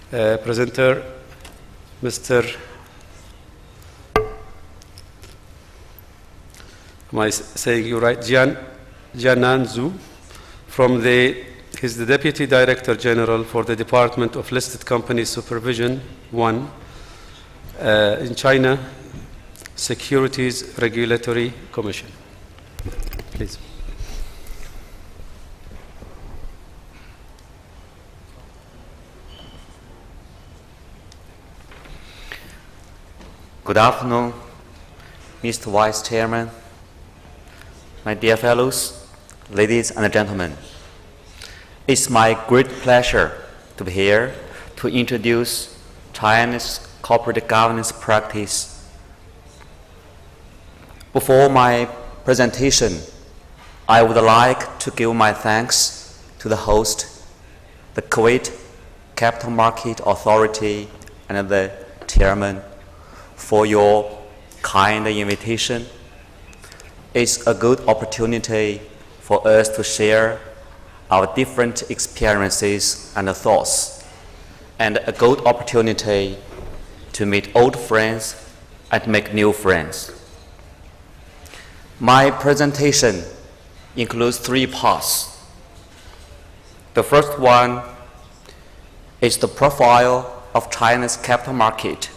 presenter, Mr. Am I saying you right? Jienan Zhu, he's the Deputy Director General for the Department of Listed Companies Supervision 1 in China Securities Regulatory Commission. Please. Good afternoon, Mr. Vice Chairman, my dear fellows, ladies and gentlemen. It's my great pleasure to be here to introduce China's corporate governance practice. Before my presentation, I would like to give my thanks to the host, the Kuwait Capital Market Authority, and the Chairman for your kind invitation. It's a good opportunity for us to share our different experiences and thoughts, and a good opportunity to meet old friends and make new friends. My presentation includes 3 parts. The first one is the profile of China's capital market.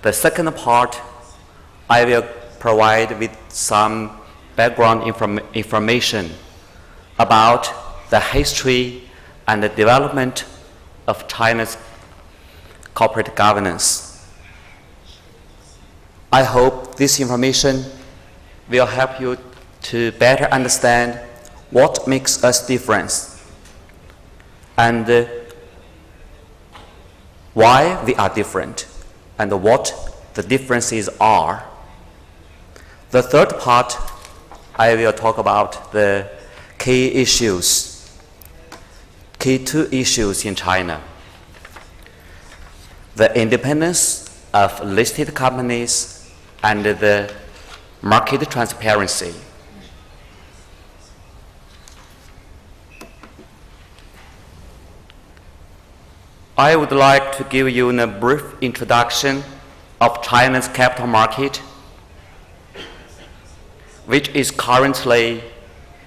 The second part, I will provide with some background information about the history and the development of China's corporate governance. I hope this information will help you to better understand what makes us different and why we are different and what the differences are. The third part, I will talk about the key 2 issues in China: the independence of listed companies and the market transparency. I would like to give you a brief introduction of China's capital market, which is currently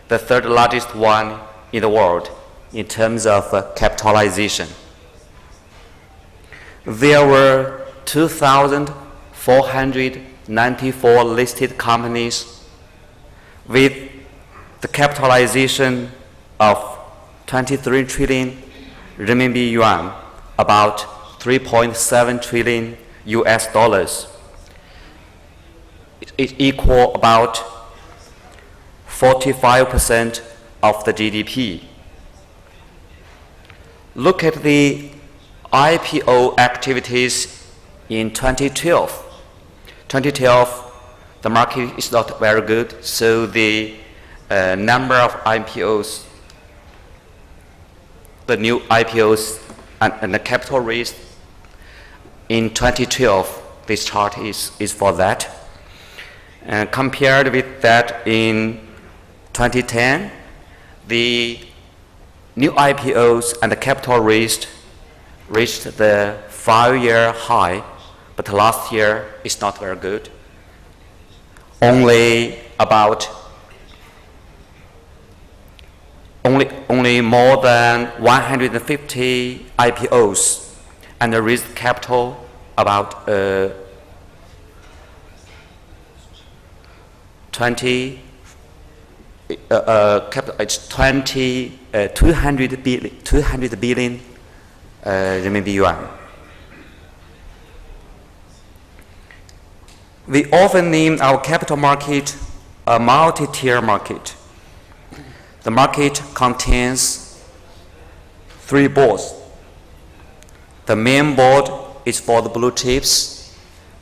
the 3rd largest one in the world in terms of capitalization. There were 2,494 listed companies with the capitalization of 23 trillion renminbi yuan, about 3.7 trillion US dollars. It equals about 45% of the GDP. Look at the IPO activities in 2012. 2012, the market is not very good, so the number of IPOs, the new IPOs and the capital raised in 2012, this chart is for that. Compared with that in 2010, the new IPOs and the capital raised reached the 5-year high, but last year is not very good. Only more than 150 IPOs and raised capital about 200 billion renminbi yuan. We often name our capital market a multi-tier market. The market contains 3 boards. The main board is for the blue chips,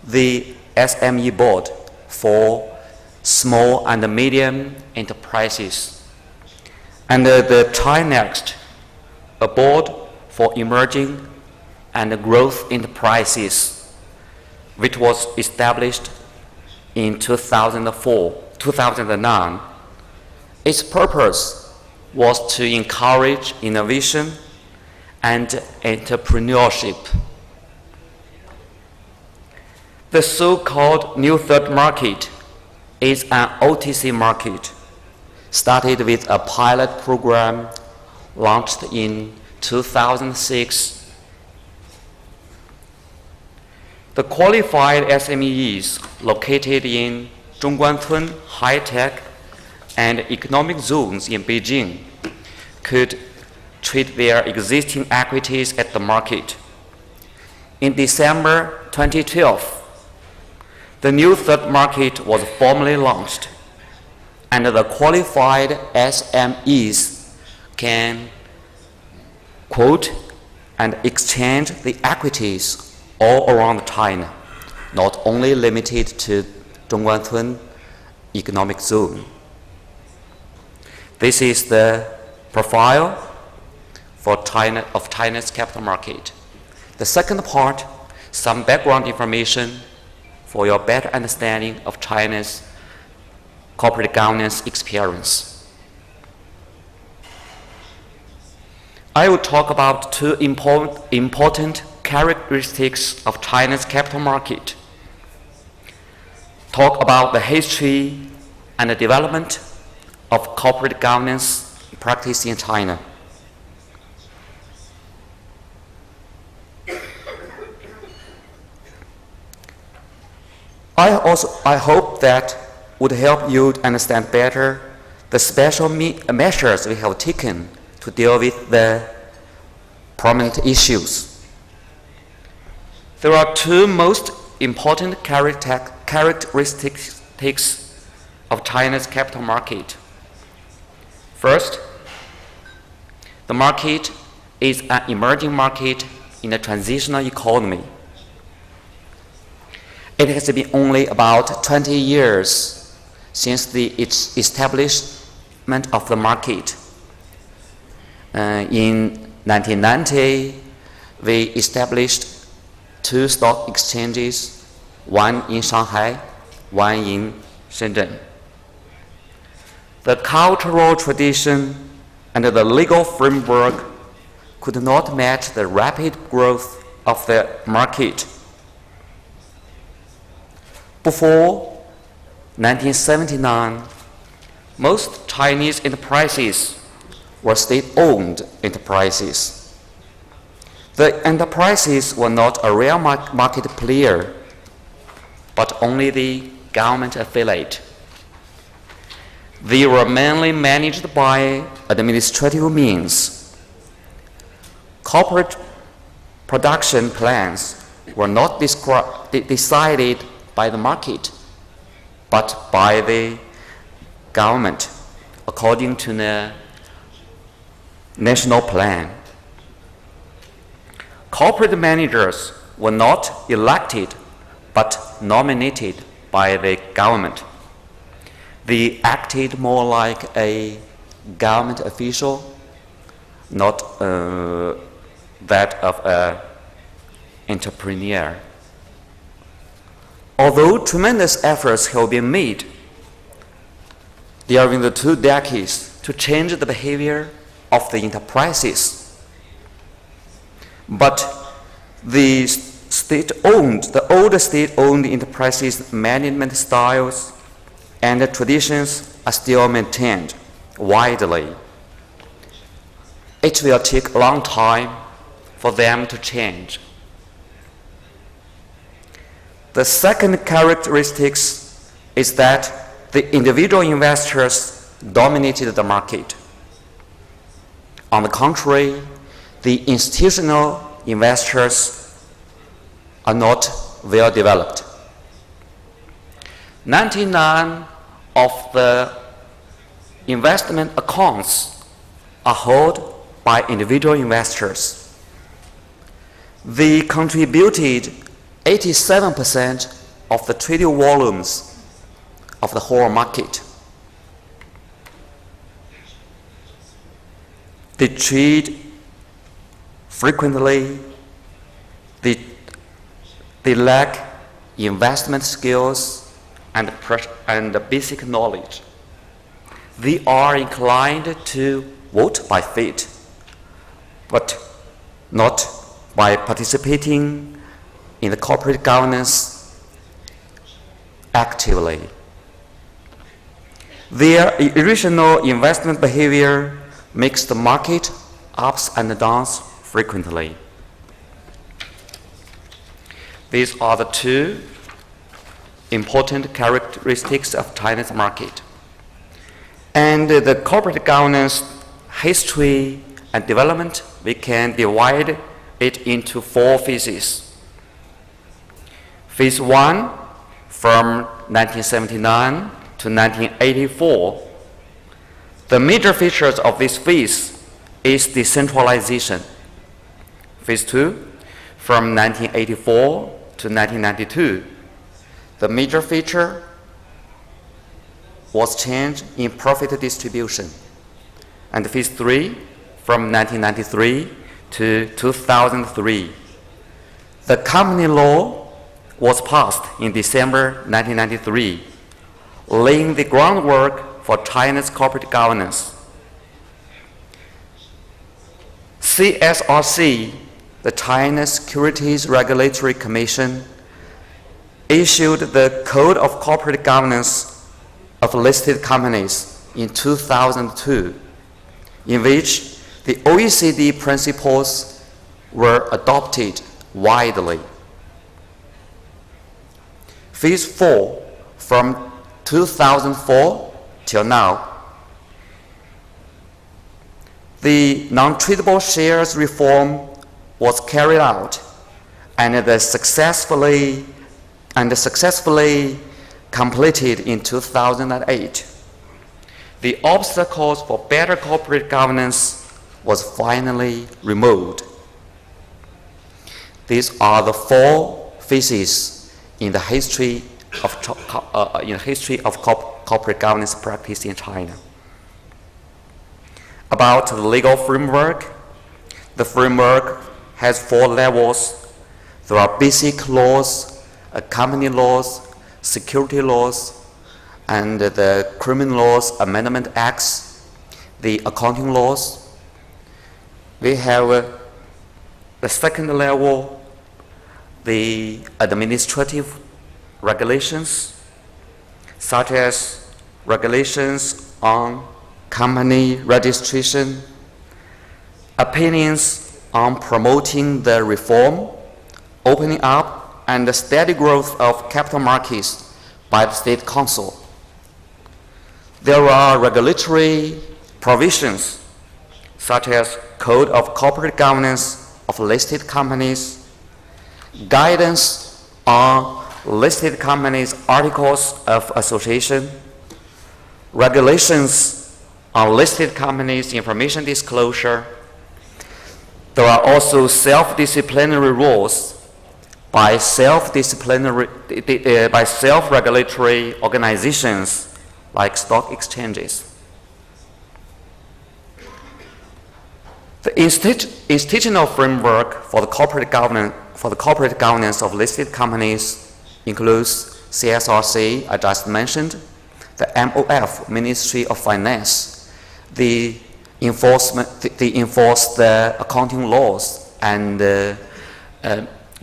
the SME board for small and medium enterprises, and the Chi-Next, a board for emerging and growth enterprises, which was established in 2009. Its purpose was to encourage innovation and entrepreneurship. The so-called New Third Market is an OTC market, started with a pilot program launched in 2006. The qualified SMEs located in Zhongguancun high-tech and economic zones in Beijing could trade their existing equities at the market. In December 2012, the new third market was formally launched, and the qualified SMEs can quote and exchange the equities all around China, not only limited to Zhongguancun economic zone. This is the profile for China's capital market. The second part, some background information for your better understanding of China's corporate governance experience. I will talk about two important characteristics of China's capital market. Talk about the history and the development of corporate governance practice in China. I hope that would help you to understand better the special measures we have taken to deal with the prominent issues. There are two most important characteristics of China's capital market. First, the market is an emerging market in a transitional economy. It has been only about 20 years since its establishment of the market. In 1990, we established two stock exchanges, one in Shanghai, one in Shenzhen. The cultural tradition and the legal framework could not match the rapid growth of the market. Before 1979, most Chinese enterprises were state-owned enterprises. The enterprises were not a real market player, but only the government affiliate. They were mainly managed by administrative means. Corporate production plans were not decided by the market, but by the government according to the national plan. Corporate managers were not elected but nominated by the government. They acted more like a government official, not that of an entrepreneur. Although tremendous efforts have been made during the 2 decades to change the behavior of the enterprises, but the old state-owned enterprises' management styles and traditions are still maintained widely. It will take a long time for them to change. The second characteristic is that the individual investors dominated the market. On the contrary, the institutional investors are not well developed. 99 of the investment accounts are held by individual investors. They contributed 87% of the trading volumes of the whole market. They trade frequently. They lack investment skills and basic knowledge. They are inclined to vote by fate, but not by participating in the corporate governance actively. Their irrational investment behavior makes the market ups and downs frequently. These are the two important characteristics of China's market. And the corporate governance history and development, we can divide it into 4 phases. Phase 1, from 1979 to 1984. The major features of this phase is decentralization. Phase 2, from 1984 to 1992. The major feature was change in profit distribution. And phase 3, from 1993 to 2003. The company law was passed in December 1993, laying the groundwork for China's corporate governance. CSRC, the China Securities Regulatory Commission, issued the Code of Corporate Governance of Listed Companies in 2002, in which the OECD principles were adopted widely. Phase 4, from 2004 till now. The non-tradable shares reform was carried out and successfully completed in 2008. The obstacles for better corporate governance was finally removed. These are the 4 phases in the history of corporate governance practice in China. About the legal framework, the framework has 4 levels. There are basic laws, company laws, security laws, and the criminal laws, amendment acts, the accounting laws. We have the second level, the administrative regulations, such as regulations on company registration, opinions on promoting the reform, opening up, and the steady growth of capital markets by the State Council. There are regulatory provisions, such as Code of Corporate Governance of Listed Companies, guidance on listed companies' articles of association, regulations on listed companies' information disclosure. There are also self-disciplinary rules by self-regulatory organizations like stock exchanges. The institutional framework for the corporate governance of listed companies includes CSRC, I just mentioned, the MOF, Ministry of Finance, they enforce the accounting laws and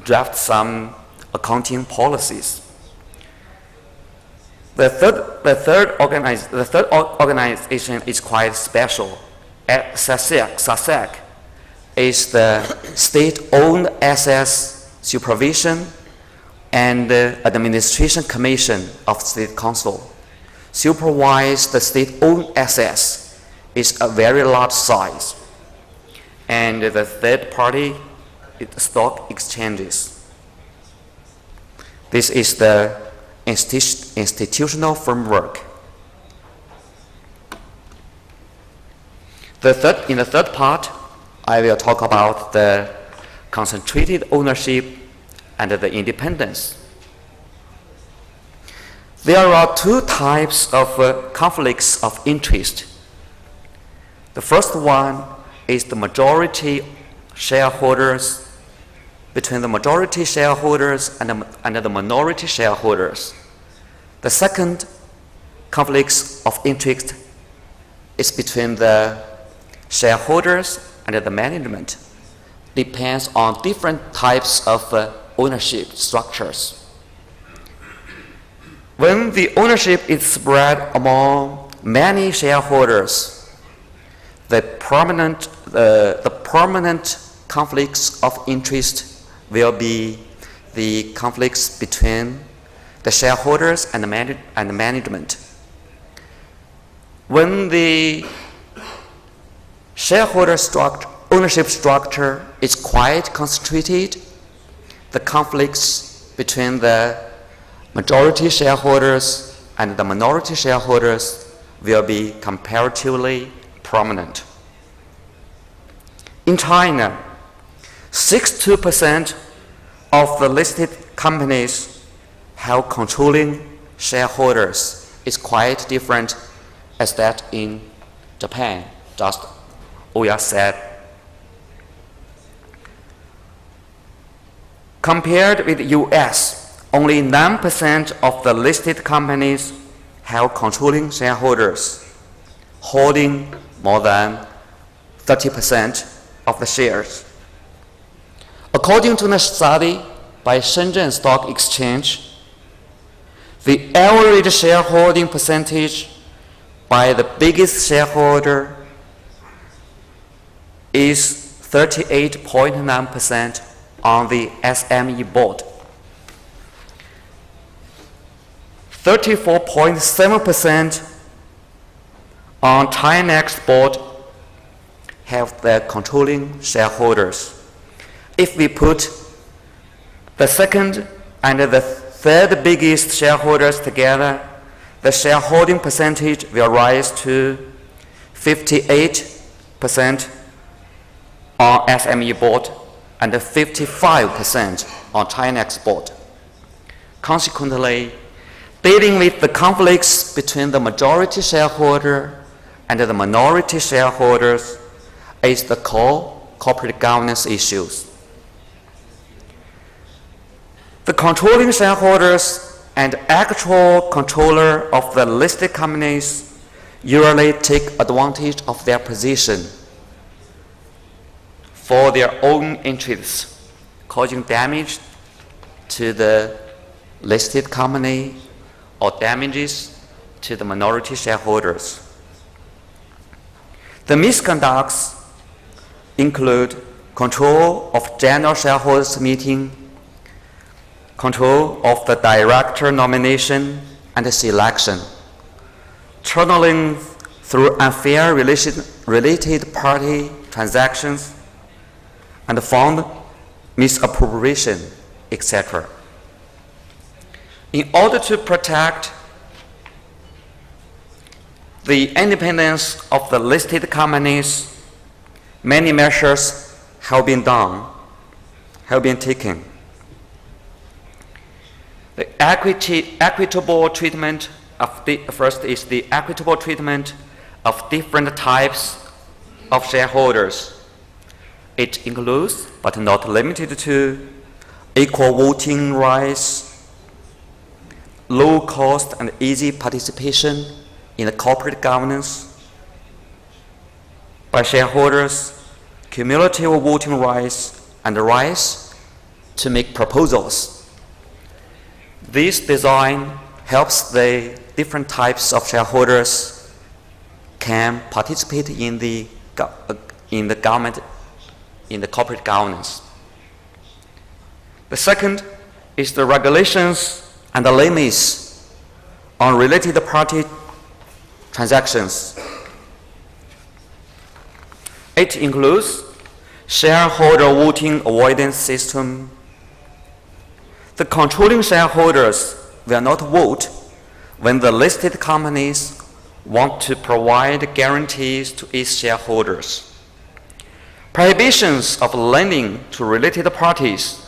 draft some accounting policies. The third organization is quite special. SASAC is the State-Owned Assets Supervision and Administration Commission of State Council. Supervise the state-owned assets is a very large size. And the third party is the stock exchanges. This is the institutional framework. In the third part, I will talk about the concentrated ownership and the independence. There are 2 types of conflicts of interest. The first one is the majority shareholders, between the majority shareholders and the minority shareholders. The second conflicts of interest is between the shareholders and the management. depends on different types of ownership structures. When the ownership is spread among many shareholders, the permanent conflicts of interest will be the conflicts between the shareholders and the management. When the shareholder ownership structure is quite concentrated, the conflicts between the majority shareholders and the minority shareholders will be comparatively prominent. In China, 62% of the listed companies have controlling shareholders. It's quite different as that in Japan, just Oya said. Compared with the US, only 9% of the listed companies have controlling shareholders, holding more than 30% of the shares. According to a study by Shenzhen Stock Exchange, the average shareholding percentage by the biggest shareholder is 38.9% on the SME board, 34.7% on Tinex board have the controlling shareholders. If we put the second and the third biggest shareholders together, the shareholding percentage will rise to 58% on SME board and 55% on Tinex board. Consequently, dealing with the conflicts between the majority shareholder and the minority shareholders is the core corporate governance issues. The controlling shareholders and actual controller of the listed companies usually take advantage of their position for their own interests, causing damage to the listed company or damages to the minority shareholders. The misconducts include control of general shareholders meeting, control of the director nomination and selection, channeling through unfair related party transactions, and fund misappropriation, etc. In order to protect the independence of the listed companies, many measures have been taken. The equitable treatment of first is the equitable treatment of different types of shareholders. It includes, but not limited to, equal voting rights, low cost and easy participation in the corporate governance by shareholders, cumulative voting rights, and the rights to make proposals. This design helps the different types of shareholders can participate in the government, in the corporate governance. The second is the regulations and the limits on related party transactions. It includes shareholder voting avoidance system. The controlling shareholders will not vote when the listed companies want to provide guarantees to its shareholders. Prohibitions of lending to related parties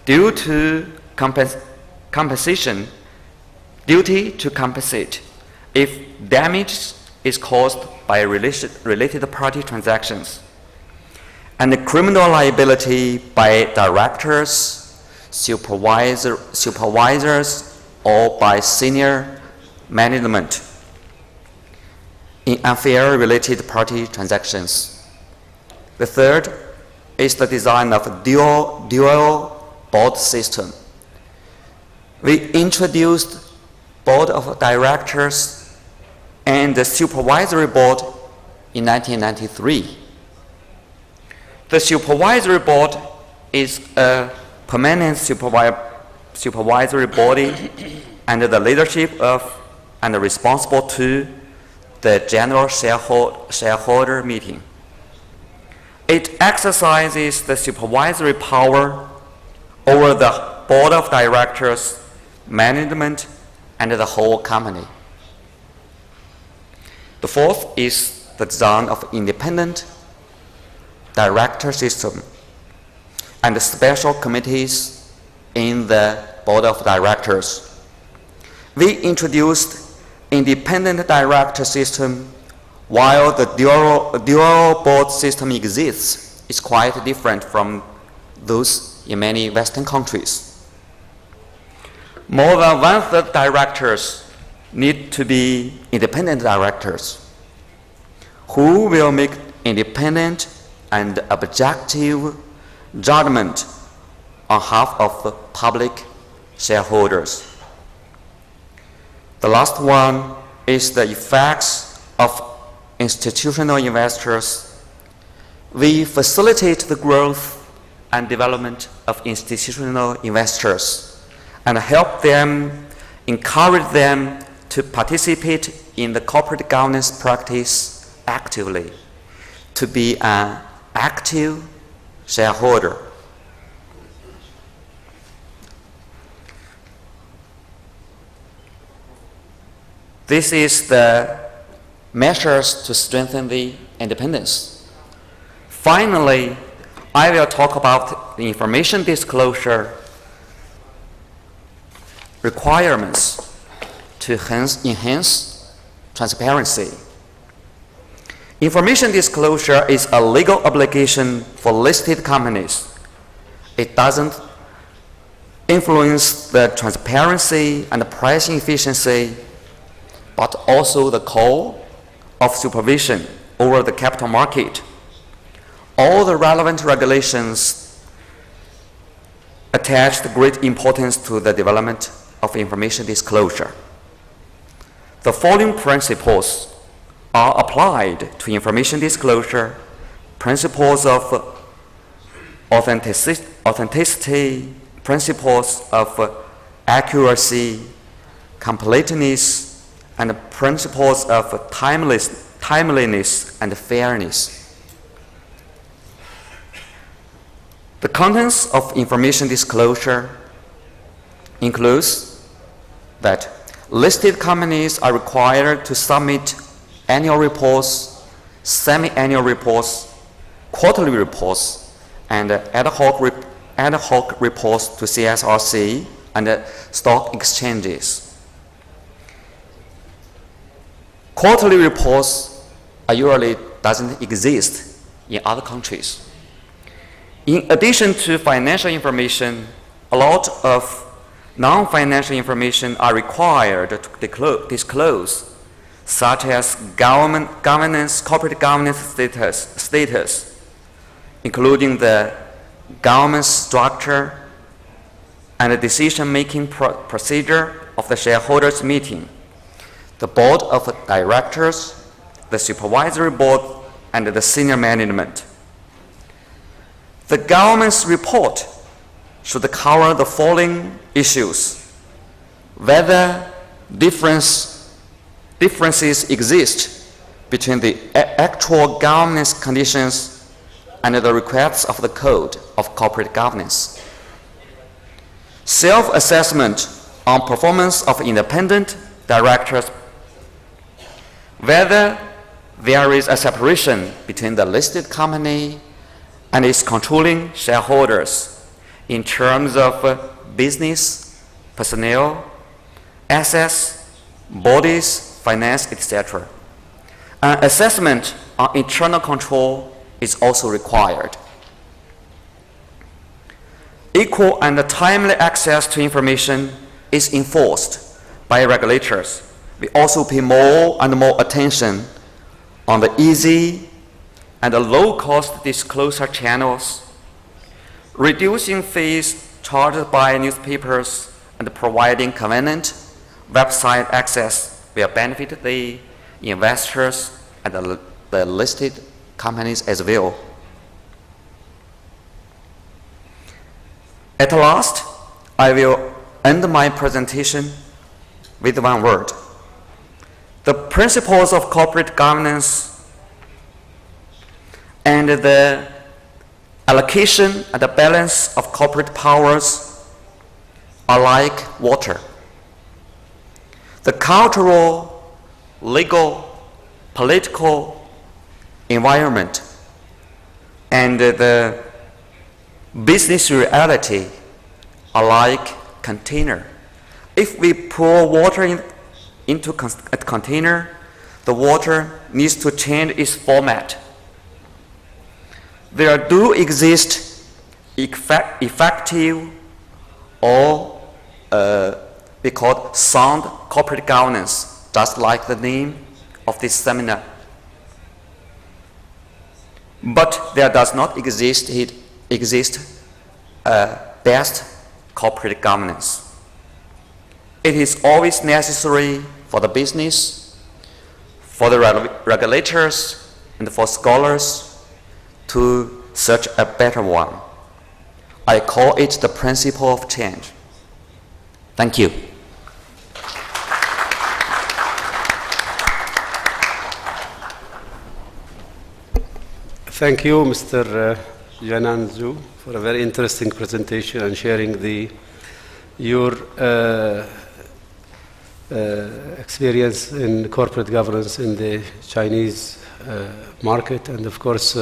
due to compensation, duty to compensate if damage is caused by related party transactions, and the criminal liability by directors, supervisors, or by senior management in unfair related party transactions. The third is the design of a dual board system. We introduced board of directors and the supervisory board in 1993. The supervisory board is a permanent supervisory body under the leadership of and responsible to the general shareholder meeting. It exercises the supervisory power over the board of directors, management, and the whole company. The fourth is the design of independent director system and the special committees in the board of directors. We introduced independent director system while the dual board system exists. It's quite different from those in many Western countries. More than one-third directors need to be independent directors who will make independent and objective judgment on behalf of the public shareholders. The last one is the effects of institutional investors. We facilitate the growth and development of institutional investors and help them, encourage them to participate in the corporate governance practice actively, to be an active shareholder. This is the measures to strengthen the independence. Finally, I will talk about the information disclosure requirements to enhance transparency. Information disclosure is a legal obligation for listed companies. It doesn't influence the transparency and the pricing efficiency, but also the call of supervision over the capital market. All the relevant regulations attach great importance to the development of information disclosure. The following principles are applied to information disclosure: principles of authenticity, principles of accuracy, completeness, and principles of timeliness and fairness. The contents of information disclosure includes that listed companies are required to submit annual reports, semi-annual reports, quarterly reports, and ad hoc reports to CSRC and stock exchanges. Quarterly reports usually doesn't exist in other countries. In addition to financial information, a lot of non-financial information are required to disclose, such as corporate governance status, including the governance structure and the decision-making procedure of the shareholders' meeting, the board of directors, the supervisory board, and the senior management. The government's report should cover the following issues: whether differences exist between the actual governance conditions and the requests of the Code of Corporate Governance, self-assessment on performance of independent directors, whether there is a separation between the listed company and its controlling shareholders in terms of business, personnel, assets, bodies, finance, etc. An assessment on internal control is also required. Equal and timely access to information is enforced by regulators. We also pay more and more attention on the easy and low-cost disclosure channels reducing fees charged by newspapers and providing convenient website access will benefit the investors and the listed companies as well. At last, I will end my presentation with one word. The principles of corporate governance and the allocation and the balance of corporate powers are like water. The cultural, legal, political environment and the business reality are like container. If we pour water into a container, the water needs to change its format. There do exist effective or we call sound corporate governance, just like the name of this seminar. But there does not exist best corporate governance. It is always necessary for the business, for the regulators, and for scholars to search a better one. I call it the principle of change. Thank you. Thank you, Mr. Jienan Zhu, for a very interesting presentation and sharing your experience in corporate governance in the Chinese market. And of course,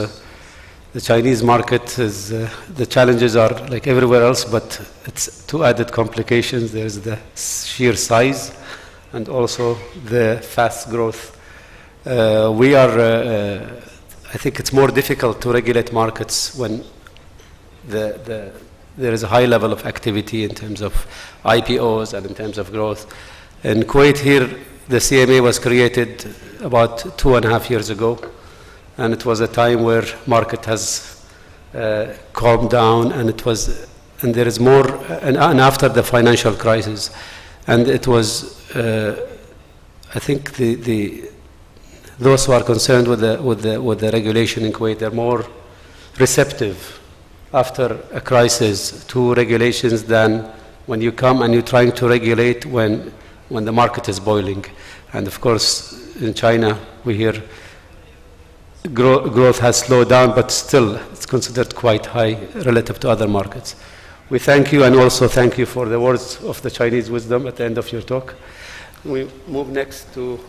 the Chinese market is, the challenges are like everywhere else, but it's two added complications. There's the sheer size and also the fast growth. I think it's more difficult to regulate markets when there is a high level of activity in terms of IPOs and in terms of growth. In Kuwait here, the CMA was created about 2.5 years ago, and it was a time where market has calmed down, and there is more, and after the financial crisis, and it was, I think those who are concerned with the regulation in Kuwait, they're more receptive after a crisis to regulations than when you come and you're trying to regulate when the market is boiling. And of course, in China, we hear growth has slowed down, but still it's considered quite high relative to other markets. We thank you, and also thank you for the words of the Chinese wisdom at the end of your talk. We move next to